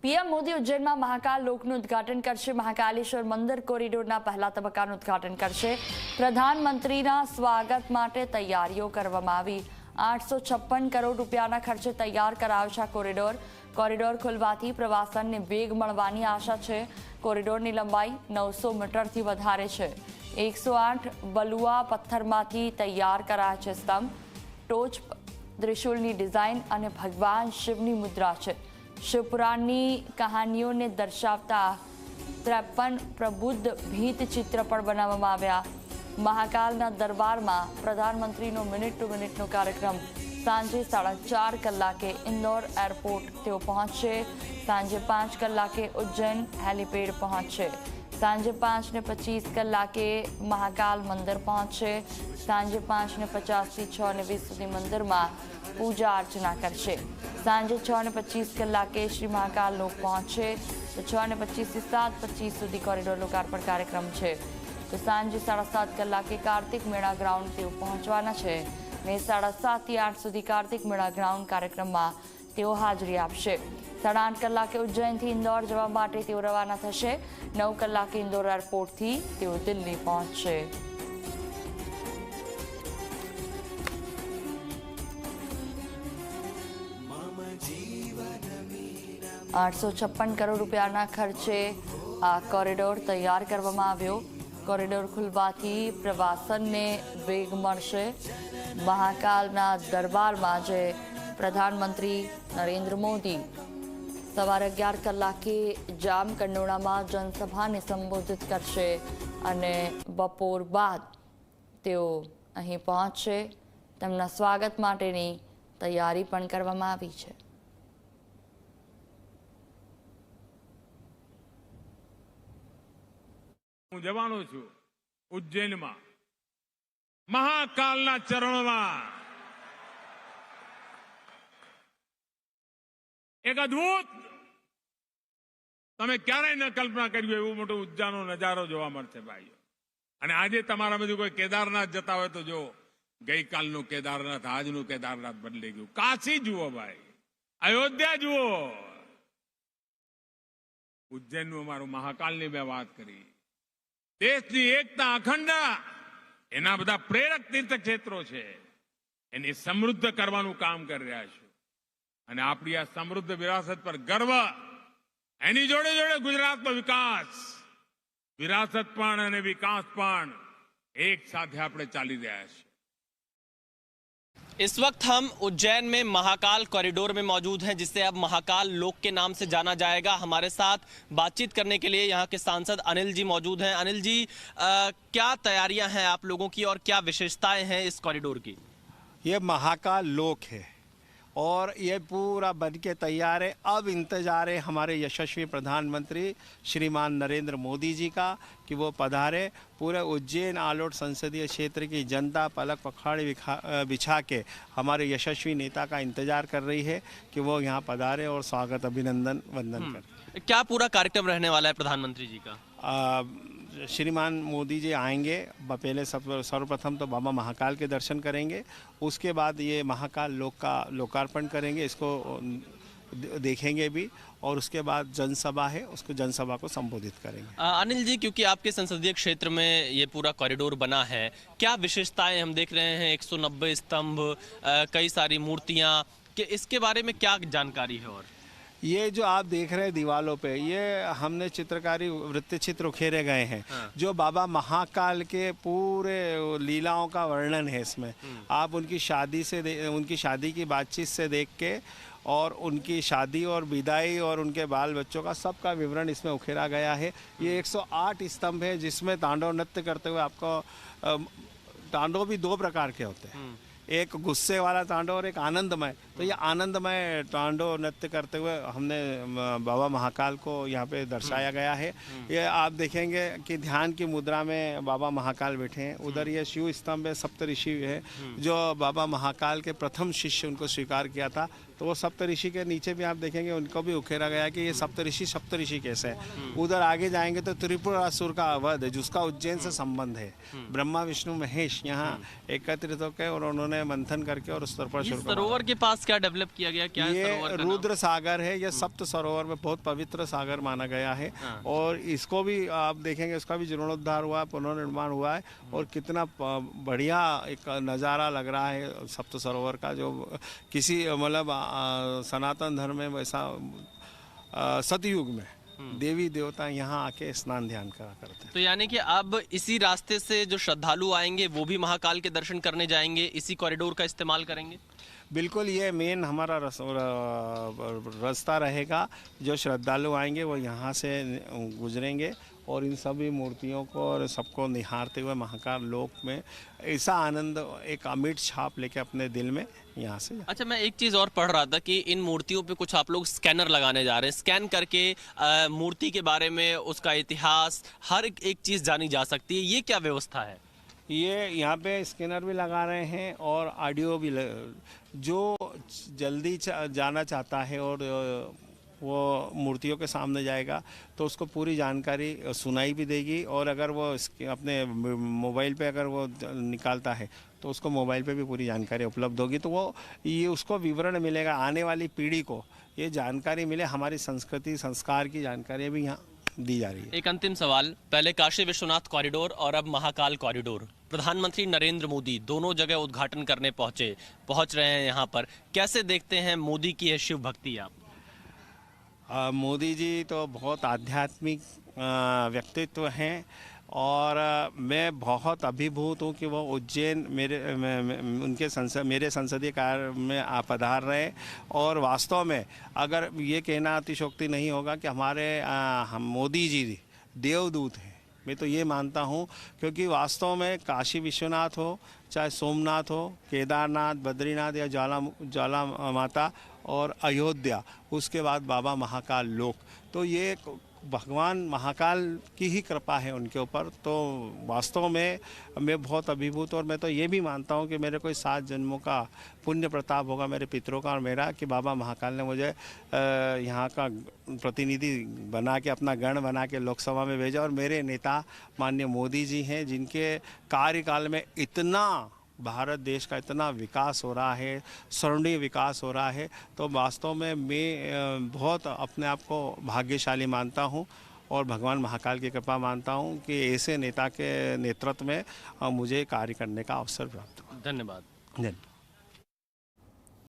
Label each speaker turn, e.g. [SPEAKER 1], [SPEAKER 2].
[SPEAKER 1] PM Modi ઉજ્જૈનમાં Mahakal લોકનું ઉદ્ઘાટન કરશે। મહાકાલેશ્વર મંદિર કોરિડોરના પહેલા તબક્કાનું ઉદ્ઘાટન કરશે। પ્રધાનમંત્રીના સ્વાગત માટે તૈયારીઓ કરવામાં આવી। 856 કરોડ રૂપિયાના ખર્ચે તૈયાર કરાયો છે કોરિડોર ખુલવાથી પ્રવાસનને વેગ મળવાની આશા છે। કોરિડોરની લંબાઈ 900 મીટરથી વધારે છે। 108 બલુઆ પથ્થરમાંથી તૈયાર કરાયા છે સ્તંભ। ટોચ ત્રિશુલની ડિઝાઇન અને ભગવાન શિવની મુદ્રા છે। શિવપુરાણની કહાનીઓને દર્શાવતા 53 પ્રબુદ્ધ ભીત ચિત્ર પણ બનાવવામાં આવ્યા। મહાકાલના દરબારમાં પ્રધાનમંત્રીનો મિનિટ ટુ મિનિટનો કાર્યક્રમ સાંજે 4:30 કલાકે ઇન્દોર એરપોર્ટ તેઓ પહોંચશે। સાંજે 5 કલાકે ઉજ્જૈન હેલિપેડ પહોંચશે। સાંજે 5:25 કલાકે મહાકાલ મંદિર પહોંચશે। સાંજે 5:50 થી 6:20 સુધી મંદિરમાં પૂજા અર્ચના કરશે। સાંજે 6:25 કલાકે શ્રી મહાકાલ લોક પહોંચશે। તો 6:25 થી 7:25 સુધી કોરિડોર લોકાર્પણ કાર્યક્રમ છે। તો સાંજે 7:30 કલાકે કાર્તિક મેળા ગ્રાઉન્ડ તેઓ પહોંચવાના છે ને 7:30 થી 8 સુધી કાર્તિક મેળા ગ્રાઉન્ડ કાર્યક્રમમાં તેઓ હાજરી આપશે। 8:30 કલાકે ઉજ્જૈનથી ઇન્દોર જવા માટે તેઓ રવાના થશે। 9 કલાકે ઇન્દોર એરપોર્ટથી તેઓ દિલ્હી પહોંચશે। 856 કરોડ રૂપિયાના ખર્ચે આ કોરિડોર તૈયાર કરવામાં આવ્યો। કોરિડોર ખુલવાથી પ્રવાસનને વેગ મળશે। મહાકાલના દરબારમાં જે પ્રધાનમંત્રી નરેન્દ્ર મોદી સવારે 11 કલાકે જામકંડોળામાં જનસભાને સંબોધિત કરશે અને બપોર બાદ તેઓ અહીં પહોંચશે। તેમના સ્વાગત માટેની તૈયારી પણ કરવામાં આવી છે।
[SPEAKER 2] હું જવાનો છું ઉજ્જૈનમાં મહાકાલના ચરણોમાં એક અદ્ભુત તમે ક્યારેય ન કલ્પના કરી એવું મોટો ઉજ્જૈનનો નજારો જોવા મળશે ભાઈઓ। અને આજે તમારા બધું કોઈ કેદારનાથ જતા હોય તો જો ગઈકાલનું કેદારનાથ આજનું કેદારનાથ બદલી ગયું। કાશી જુઓ ભાઈ, અયોધ્યા જુઓ। ઉજ્જૈનનું અમારું મહાકાલની મેં વાત કરી। દેશની એકતા અખંડ એના બધા પ્રેરક તીર્થ ક્ષેત્રો છે, એની સમૃદ્ધ કરવાનું કામ કરી રહ્યા છે। અને આપણી આ સમૃદ્ધ વિરાસત પર ગર્વ, એની જોડે જોડે ગુજરાતનો વિકાસ, વિરાસત પણ અને વિકાસ પણ એક સાથે આપણે ચાલી રહ્યા છીએ।
[SPEAKER 3] इस वक्त हम उज्जैन में महाकाल कॉरिडोर में मौजूद हैं, जिसे अब महाकाल लोक के नाम से जाना जाएगा। हमारे साथ बातचीत करने के लिए यहाँ के सांसद अनिल जी मौजूद हैं। अनिल जी, क्या तैयारियां हैं आप लोगों की और क्या विशेषताएं हैं इस कॉरिडोर की?
[SPEAKER 4] ये महाकाल लोक है और ये पूरा बन के तैयार है। अब इंतजार है हमारे यशस्वी प्रधानमंत्री श्रीमान नरेंद्र मोदी जी का कि वो पधारे। पूरे उज्जैन आलोट संसदीय क्षेत्र की जनता पलक पखाड़ी बिछा के हमारे यशस्वी नेता का इंतजार कर रही है कि वो यहाँ पधारे और स्वागत अभिनंदन वंदन करें।
[SPEAKER 3] क्या पूरा कार्यक्रम रहने वाला है प्रधानमंत्री जी का?
[SPEAKER 4] श्रीमान मोदी जी आएंगे, पहले सर्वप्रथम तो बाबा महाकाल के दर्शन करेंगे, उसके बाद ये महाकाल लोक का लोकार्पण करेंगे, इसको देखेंगे भी, और उसके बाद जनसभा है उसको जनसभा को संबोधित करेंगे।
[SPEAKER 3] अनिल जी, क्योंकि आपके संसदीय क्षेत्र में ये पूरा कॉरिडोर बना है, क्या विशेषताएं हम देख रहे हैं? 190 स्तंभ, कई सारी मूर्तियाँ, कि इसके बारे में क्या जानकारी है? और
[SPEAKER 4] ये जो आप देख रहे हैं दीवालों पे, ये हमने चित्रकारी वृत्त चित्र उखेरे गए हैं। हाँ। जो बाबा महाकाल के पूरे लीलाओं का वर्णन है इसमें। आप उनकी शादी से उनकी शादी की बातचीत से देख के और उनकी शादी और विदाई और उनके बाल बच्चों का सबका विवरण इसमें उखेरा गया है। ये 108 स्तंभ है जिसमें तांडव नृत्य करते हुए आपको तांडव भी 2 प्रकार के होते हैं, एक गुस्से वाला तांडव और एक आनंदमय। तो ये आनंदमय तांडव नृत्य करते हुए हमने बाबा महाकाल को यहाँ पे दर्शाया गया है। ये आप देखेंगे कि ध्यान की मुद्रा में बाबा महाकाल बैठे हैं। उधर ये शिव स्तंभ है, सप्तऋषि है, जो बाबा महाकाल के प्रथम शिष्य उनको स्वीकार किया था। तो वो सप्तऋषि के नीचे भी आप देखेंगे उनको भी उखेरा गया है कि ये सप्तऋषि कैसे है। उधर आगे जाएंगे तो त्रिपुरासुर का वध है जिसका उज्जैन से संबंध है। ब्रह्मा विष्णु महेश यहाँ एकत्रित होकर और उन्होंने में मंथन करके और उस तरफ
[SPEAKER 3] इस
[SPEAKER 4] शुरू
[SPEAKER 3] सरोवर के पास क्या डेवलप किया गया, क्या है
[SPEAKER 4] ये
[SPEAKER 3] सरोवर का नाम?
[SPEAKER 4] रुद्र सागर है। ये सप्त सरोवर में बहुत पवित्र सागर माना गया है। और इसको भी आप देखेंगे, इसका भी जीर्णोद्धार हुआ है, पुनर्निर्माण हुआ है और कितना बढ़िया एक नज़ारा लग रहा है सप्त सरोवर का, जो किसी मतलब सनातन धर्म में वैसा सतयुग में देवी देवता यहाँ आके स्नान ध्यान करा करते हैं।
[SPEAKER 3] तो यानी कि अब इसी रास्ते से जो श्रद्धालु आएंगे वो भी महाकाल के दर्शन करने जाएंगे, इसी कॉरिडोर का इस्तेमाल करेंगे?
[SPEAKER 4] बिल्कुल, ये मेन हमारा रास्ता रहेगा। जो श्रद्धालु आएंगे वो यहाँ से गुजरेंगे और इन सभी मूर्तियों को और सबको निहारते हुए महाकाल लोक में ऐसा आनंद, एक अमिट छाप लेके अपने दिल में यहाँ से।
[SPEAKER 3] अच्छा, मैं एक चीज़ और पढ़ रहा था कि इन मूर्तियों पे कुछ आप लोग स्कैनर लगाने जा रहे हैं, स्कैन करके मूर्ति के बारे में, उसका इतिहास, हर एक चीज़ जानी जा सकती है। ये क्या व्यवस्था है?
[SPEAKER 4] ये यहाँ पे स्कैनर भी लगा रहे हैं और ऑडियो भी जो जल्दी जाना चाहता है और वो मूर्तियों के सामने जाएगा तो उसको पूरी जानकारी सुनाई भी देगी। और अगर वो अपने मोबाइल पे अगर वो निकालता है तो उसको मोबाइल पे भी पूरी जानकारी उपलब्ध होगी। तो वो ये उसको विवरण मिलेगा, आने वाली पीढ़ी को ये जानकारी मिले। हमारी संस्कृति संस्कार की जानकारी भी यहाँ दी जा रही है।
[SPEAKER 3] एक अंतिम सवाल, पहले काशी विश्वनाथ कॉरिडोर और अब महाकाल कॉरिडोर, प्रधानमंत्री नरेंद्र मोदी दोनों जगह उद्घाटन करने पहुंच रहे हैं यहाँ पर। कैसे देखते हैं मोदी की यह शिव भक्ति आप?
[SPEAKER 4] मोदी जी तो बहुत आध्यात्मिक व्यक्तित्व हैं और मैं बहुत अभिभूत हूँ कि वो उज्जैन मेरे संसदीय कार्य में पधार रहे। और वास्तव में अगर ये कहना अतिशयोक्ति नहीं होगा कि हम मोदी जी देवदूत हैं, मैं तो ये मानता हूँ। क्योंकि वास्तव में काशी विश्वनाथ हो, चाहे सोमनाथ हो, केदारनाथ, बद्रीनाथ या ज्वाला माता और अयोध्या, उसके बाद बाबा महाकाल लोक, तो ये भगवान महाकाल की ही कृपा है उनके ऊपर। तो वास्तव में मैं बहुत अभिभूत, और मैं तो ये भी मानता हूँ कि मेरे कोई 7 जन्मों का पुण्य प्रताप होगा मेरे पितरों का और मेरा, कि बाबा महाकाल ने मुझे यहाँ का प्रतिनिधि बना के, अपना गण बना के लोकसभा में भेजा। और मेरे नेता माननीय मोदी जी हैं, जिनके कार्यकाल में इतना भारत देश का इतना विकास हो रहा है, स्वर्णीय विकास हो रहा है। तो वास्तव में मैं बहुत अपने आप को भाग्यशाली मानता हूँ और भगवान महाकाल की कृपा मानता हूँ कि ऐसे नेता के नेतृत्व में मुझे कार्य करने का अवसर प्राप्त हुआ।
[SPEAKER 3] धन्यवाद।
[SPEAKER 4] धन्यवाद।